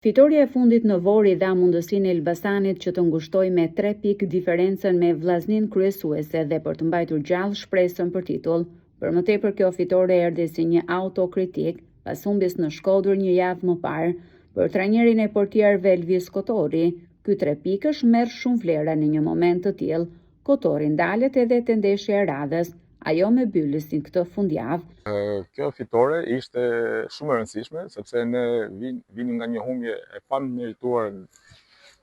Fitoria e fundit në Vor i dha mundësinë Elbasanit që të ngushtoj me 3 pikë diferencën me vllaznin kryesuese dhe për të mbajtur gjallë shpresën për titull. Për më tepër kjo fitore erdhi si një autokritik pas humbjes në Shkodër një javë më parë. Për trajnerin e portierëve Elvis Kotori, ky 3 pikësh merr shumë vlera në një moment të tillë. Kotori ndalet edhe te ndeshja e radhës, ajo me Byllësin këtë fundjavë. Kjo fitore ishte shumë e rëndësishme, sepse ne vini nga një humbje e pamerituar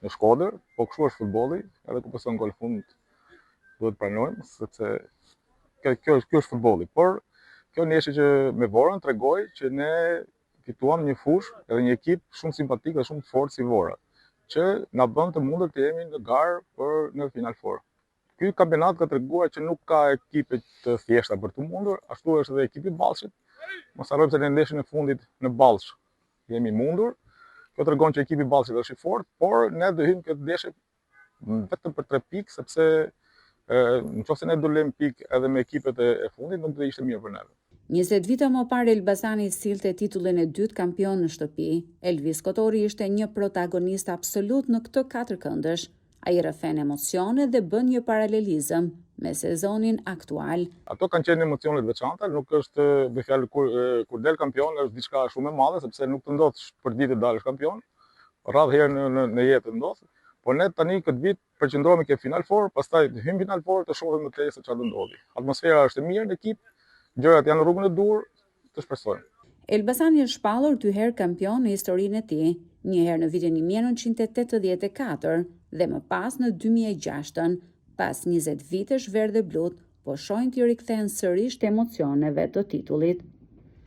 në Shkodër, po kështu është futbolli, edhe ku pëson gol fund duhet pranojmë, sepse kjo është futbolli. Por kjo ndeshje që me Vorën tregoi që ne fituam një fushë edhe një ekip shumë simpatik dhe shumë të fortë si Vora, që na bën të mundur të jemi në garë për në Final Four. Ky kampionat ka treguar që nuk ka ekipe të thjeshta për të mundur, ashtu është edhe ekipi Ballshit. Mos harrojmë se në ndeshjen e fundit në Ballsh jemi mundur. Kjo tregon që ekipi Ballshit është i fortë, por ne do hyjmë këtë ndeshje vetëm për 3 pikë, sepse nëse ne do lëmë pikë edhe me ekipet e fundit, nuk do ishte mirë për neve. 20 vite më parë Elbasani sillte titullin e dytë kampion në shtëpi. Elvis Kotori ishte një protagonist absolut në këtë 4 këndësh. Ai rrëfen emocione dhe bën një paralelizëm me sezonin aktual. Ato kanë qenë emocione të veçanta, nuk është me fjalë kur del kampion është diçka shumë e madhe, sepse nuk të ndodh për ditë të dalësh kampion. Rradh herë në jetë ndodh, por ne tani këtë vit përqendrohemi ke Final Four, pastaj hym Final Four të shohim më tej se çfarë do ndodhi. Atmosfera është e mirë në ekip, gjërat janë rrugën e dur, të shpresojmë. Elbasani është shpallur 2 herë kampion në historinë e tij, një herë në vitin 1984 dhe më pas në 2006, pas 20 vitesh verdh dhe blut, po shohin të rikthehen sërish të emocioneve të titullit.